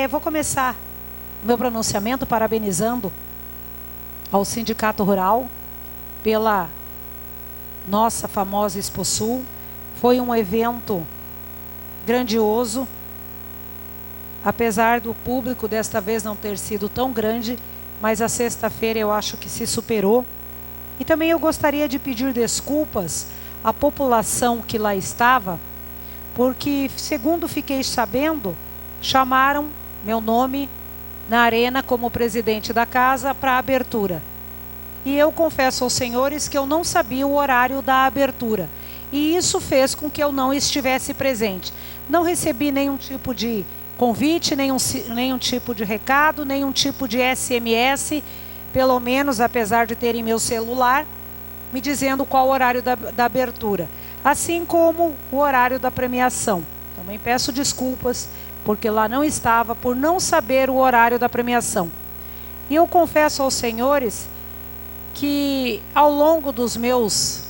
Vou começar meu pronunciamento parabenizando ao Sindicato Rural pela nossa famosa Exposul. Foi um evento grandioso, apesar do público desta vez não ter sido tão grande, mas a sexta-feira eu acho que se superou. E também eu gostaria de pedir desculpas à população que lá estava, porque, segundo fiquei sabendo, chamaram meu nome na arena como presidente da casa para a abertura. E eu confesso aos senhores que eu não sabia o horário da abertura. E isso fez com que eu não estivesse presente. Não recebi nenhum tipo de convite, nenhum tipo de recado, nenhum tipo de SMS, pelo menos, apesar de terem meu celular, me dizendo qual o horário da abertura. Assim como o horário da premiação. Também peço desculpas, porque lá não estava, por não saber o horário da premiação. E eu confesso aos senhores que ao longo dos meus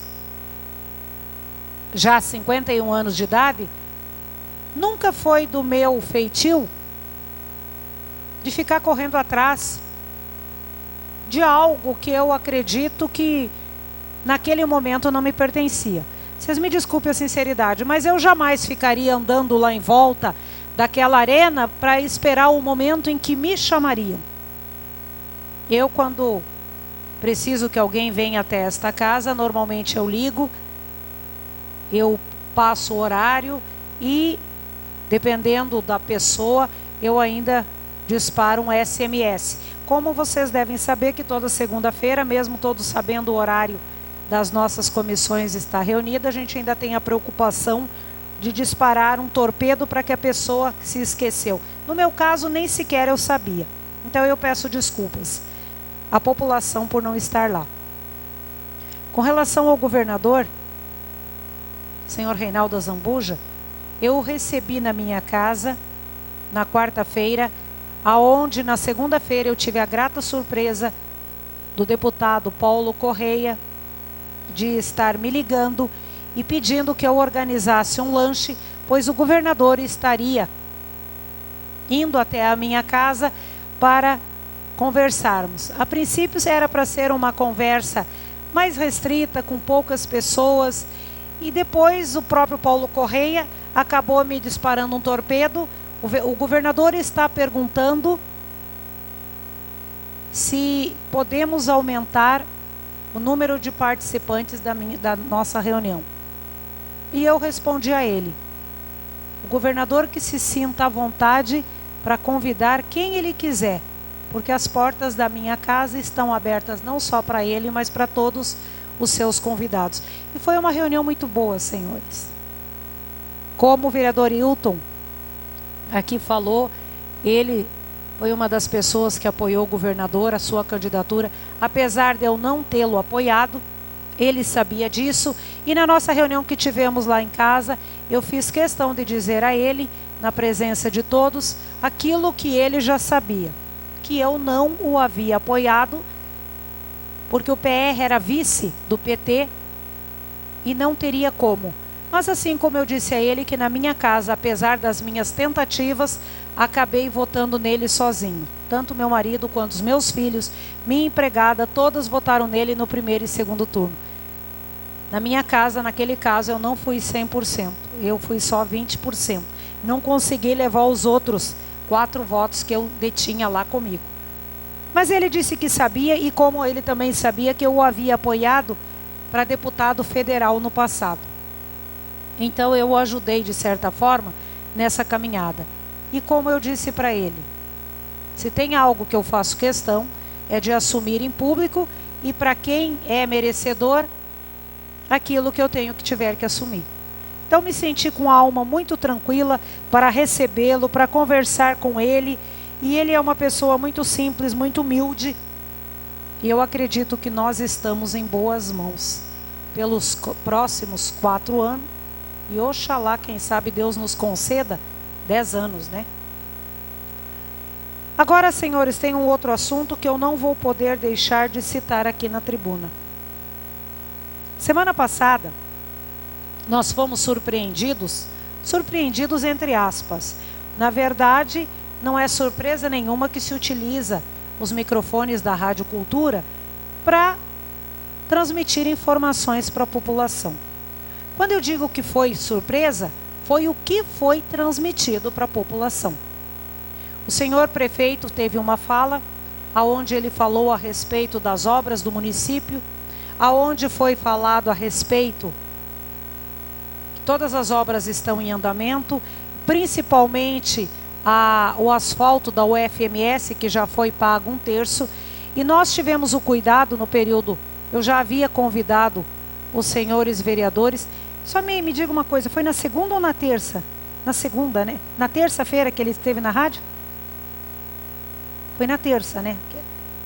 já 51 anos de idade, nunca foi do meu feitio de ficar correndo atrás de algo que eu acredito que naquele momento não me pertencia. Vocês me desculpem a sinceridade, mas eu jamais ficaria andando lá em volta daquela arena para esperar o momento em que me chamariam. Eu, quando preciso que alguém venha até esta casa, normalmente eu ligo, eu passo o horário e, dependendo da pessoa, eu ainda disparo um SMS. Como vocês devem saber que toda segunda-feira, mesmo todos sabendo o horário das nossas comissões estar reunida, a gente ainda tem a preocupação de disparar um torpedo para que a pessoa se esqueceu. No meu caso, nem sequer eu sabia. Então eu peço desculpas à população por não estar lá. Com relação ao governador, senhor Reinaldo Azambuja, eu o recebi na minha casa na quarta-feira, aonde na segunda-feira eu tive a grata surpresa do deputado Paulo Correia de estar me ligando e pedindo que eu organizasse um lanche, pois o governador estaria indo até a minha casa para conversarmos. A princípio era para ser uma conversa mais restrita, com poucas pessoas, e depois o próprio Paulo Correia acabou me disparando um torpedo. O governador está perguntando se podemos aumentar o número de participantes da nossa reunião. E eu respondi a ele: o governador que se sinta à vontade para convidar quem ele quiser, porque as portas da minha casa estão abertas não só para ele, mas para todos os seus convidados. E foi uma reunião muito boa, senhores. Como o vereador Hilton aqui falou, ele foi uma das pessoas que apoiou o governador, a sua candidatura, apesar de eu não tê-lo apoiado, ele sabia disso. E na nossa reunião que tivemos lá em casa, eu fiz questão de dizer a ele, na presença de todos, aquilo que ele já sabia, que eu não o havia apoiado, porque o PR era vice do PT e não teria como. Mas assim como eu disse a ele que na minha casa, apesar das minhas tentativas, acabei votando nele sozinho. Tanto meu marido quanto os meus filhos, minha empregada, todas votaram nele no primeiro e segundo turno. Na minha casa, naquele caso, eu não fui 100%. Eu fui só 20%. Não consegui levar os outros 4 votos que eu detinha lá comigo. Mas ele disse que sabia, e como ele também sabia que eu o havia apoiado para deputado federal no passado. Então eu o ajudei de certa forma nessa caminhada. E como eu disse para ele, se tem algo que eu faço questão é de assumir em público, e para quem é merecedor, aquilo que eu tenho que tiver que assumir. Então me senti com a alma muito tranquila para recebê-lo, para conversar com ele. E ele é uma pessoa muito simples, muito humilde. E eu acredito que nós estamos em boas mãos pelos próximos 4 anos. E oxalá, quem sabe, Deus nos conceda 10 anos, né? Agora, senhores, tem um outro assunto que eu não vou poder deixar de citar aqui na tribuna. Semana passada, nós fomos surpreendidos entre aspas. Na verdade, não é surpresa nenhuma que se utiliza os microfones da Rádio Cultura para transmitir informações para a população. Quando eu digo que foi surpresa, foi o que foi transmitido para a população. O senhor prefeito teve uma fala, aonde ele falou a respeito das obras do município, aonde foi falado a respeito que todas as obras estão em andamento, principalmente o asfalto da UFMS, que já foi pago 1/3, e nós tivemos o cuidado no período, eu já havia convidado os senhores vereadores. Só me diga uma coisa, foi na segunda ou na terça? Na segunda, né? Na terça-feira que ele esteve na rádio? Foi na terça, né?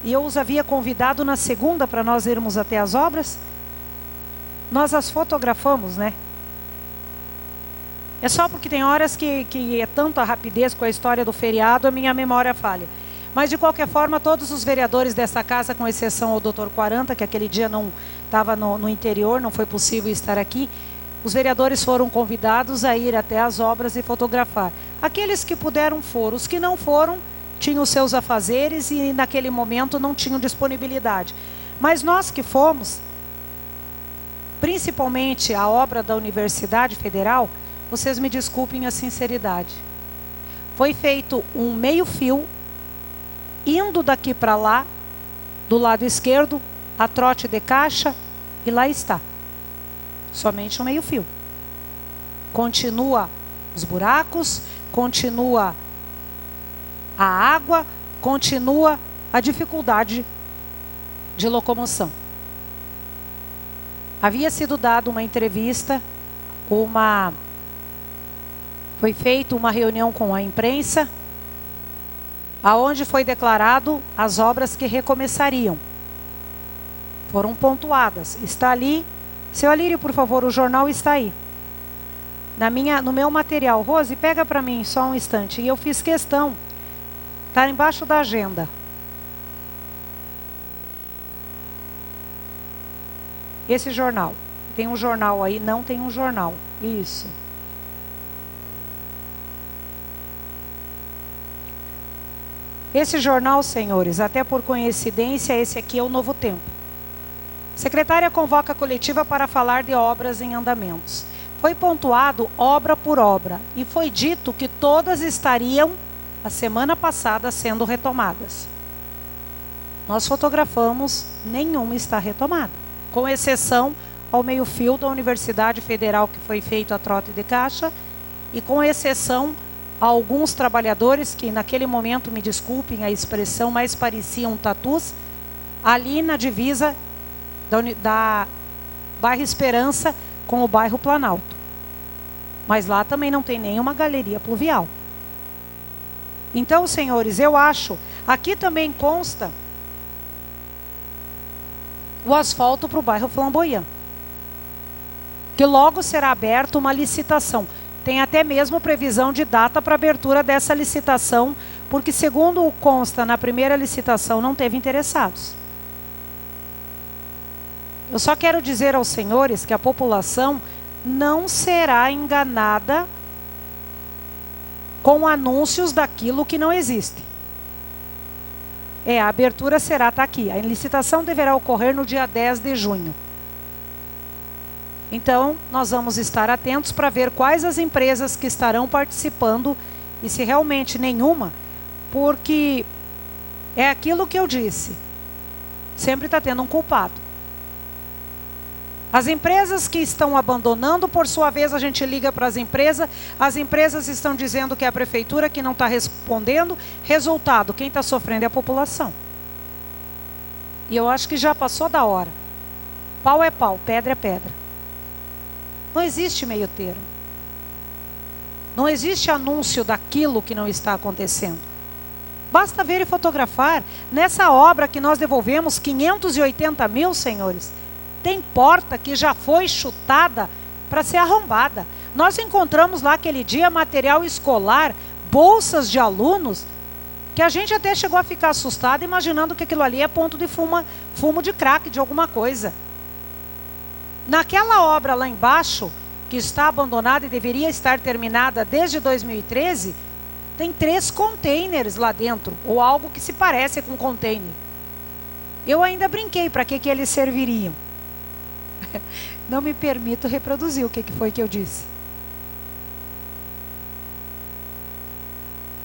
E eu os havia convidado na segunda para nós irmos até as obras. Nós as fotografamos, né? É só porque tem horas que é tanta rapidez com a história do feriado, a minha memória falha. Mas, de qualquer forma, todos os vereadores dessa casa, com exceção ao Dr. 40, que aquele dia não estava no interior, não foi possível estar aqui, os vereadores foram convidados a ir até as obras e fotografar. Aqueles que puderam foram, os que não foram tinham os seus afazeres e naquele momento não tinham disponibilidade. Mas nós que fomos, principalmente a obra da Universidade Federal, vocês me desculpem a sinceridade, foi feito um meio-fio, indo daqui para lá, do lado esquerdo, a trote de caixa, e lá está. Somente um meio-fio. Continua os buracos, continua a água, continua a dificuldade de locomoção. Havia sido dada uma entrevista, foi feita uma reunião com a imprensa, aonde foi declarado as obras que recomeçariam. Foram pontuadas. Está ali. Seu Alírio, por favor, o jornal está aí. No meu material. Rose, pega para mim só um instante. E eu fiz questão. Está embaixo da agenda. Esse jornal. Tem um jornal aí? Não tem um jornal. Isso. Esse jornal, senhores, até por coincidência, esse aqui é o Novo Tempo. Secretária convoca a coletiva para falar de obras em andamentos. Foi pontuado obra por obra e foi dito que todas estariam, a semana passada, sendo retomadas. Nós fotografamos, nenhuma está retomada, com exceção ao meio-fio da Universidade Federal, que foi feito a trote de caixa, e com exceção a alguns trabalhadores que naquele momento, me desculpem a expressão, mais pareciam tatus, ali na divisa da bairro Esperança com o bairro Planalto. Mas lá também não tem nenhuma galeria pluvial. Então, senhores, eu acho, aqui também consta o asfalto para o bairro Flamboyant, que logo será aberta uma licitação. Tem até mesmo previsão de data para abertura dessa licitação, porque segundo consta na primeira licitação não teve interessados. Eu só quero dizer aos senhores que a população não será enganada com anúncios daquilo que não existe. A abertura será, está aqui, a licitação deverá ocorrer no dia 10 de junho. Então, nós vamos estar atentos para ver quais as empresas que estarão participando e se realmente nenhuma, porque é aquilo que eu disse, sempre está tendo um culpado. As empresas que estão abandonando, por sua vez, a gente liga para as empresas estão dizendo que é a prefeitura que não está respondendo. Resultado, quem está sofrendo é a população. E eu acho que já passou da hora. Pau é pau, pedra é pedra. Não existe meio termo. Não existe anúncio daquilo que não está acontecendo. Basta ver e fotografar. Nessa obra que nós devolvemos 580 mil, senhores, tem porta que já foi chutada para ser arrombada. Nós encontramos lá aquele dia material escolar, bolsas de alunos, que a gente até chegou a ficar assustado, imaginando que aquilo ali é ponto de fumo de crack, de alguma coisa. Naquela obra lá embaixo, que está abandonada e deveria estar terminada desde 2013, tem 3 containers lá dentro, ou algo que se parece com container. Eu ainda brinquei para que eles serviriam. Não me permito reproduzir o que foi que eu disse.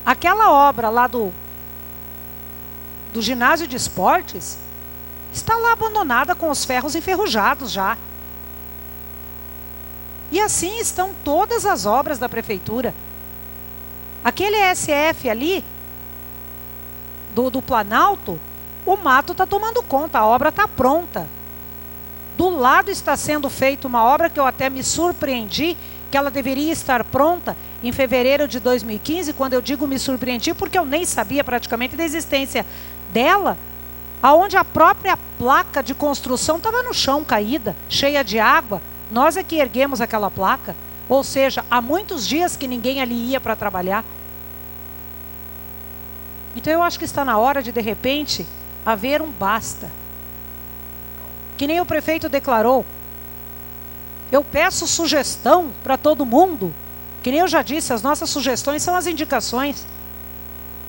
Aquela obra lá do ginásio de esportes está lá abandonada com os ferros enferrujados já. E assim estão todas as obras da prefeitura. Aquele SF ali, do Planalto, o mato está tomando conta, a obra está pronta. Do lado está sendo feita uma obra que eu até me surpreendi, que ela deveria estar pronta em fevereiro de 2015, quando eu digo me surpreendi, porque eu nem sabia praticamente da existência dela, aonde a própria placa de construção estava no chão, caída, cheia de água. Nós é que erguemos aquela placa, ou seja, há muitos dias que ninguém ali ia para trabalhar. Então eu acho que está na hora de repente, haver um basta. Que nem o prefeito declarou. Eu peço sugestão para todo mundo. Que nem eu já disse, as nossas sugestões são as indicações.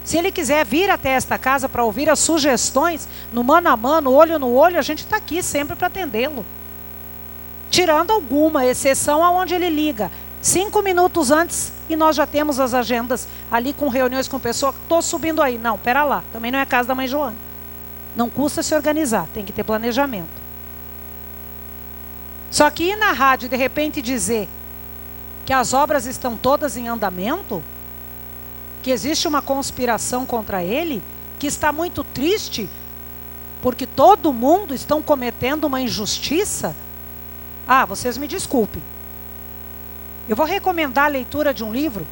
Se ele quiser vir até esta casa para ouvir as sugestões, no mano a mano, olho no olho, a gente está aqui sempre para atendê-lo. Tirando alguma exceção aonde ele liga 5 minutos antes e nós já temos as agendas ali com reuniões com pessoa. Estou subindo aí. Não, pera lá. Também não é a casa da mãe Joana. Não custa se organizar, tem que ter planejamento. Só que ir na rádio de repente dizer que as obras estão todas em andamento, que existe uma conspiração contra ele, que está muito triste, porque todo mundo está cometendo uma injustiça. Ah, vocês me desculpem. Eu vou recomendar a leitura de um livro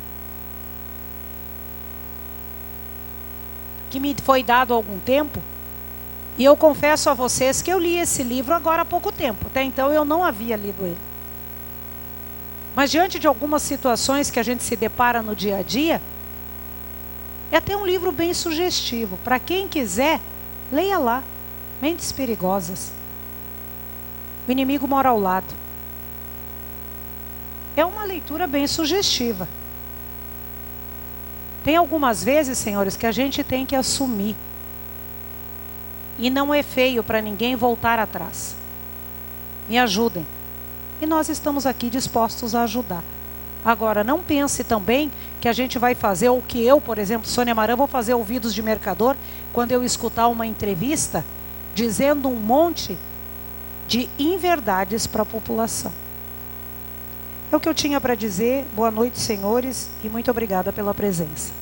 que me foi dado há algum tempo, e eu confesso a vocês que eu li esse livro agora há pouco tempo. Até então eu não havia lido ele. Mas diante de algumas situações que a gente se depara no dia a dia, é até um livro bem sugestivo. Para quem quiser, leia lá. Mentes Perigosas. O Inimigo Mora ao Lado. É uma leitura bem sugestiva. Tem algumas vezes, senhores, que a gente tem que assumir. E não é feio para ninguém voltar atrás. Me ajudem. E nós estamos aqui dispostos a ajudar. Agora, não pense também que a gente vai fazer, ou que eu, por exemplo, Sônia Maran, vou fazer ouvidos de mercador quando eu escutar uma entrevista dizendo um monte de inverdades para a população. É o que eu tinha para dizer. Boa noite, senhores, e muito obrigada pela presença.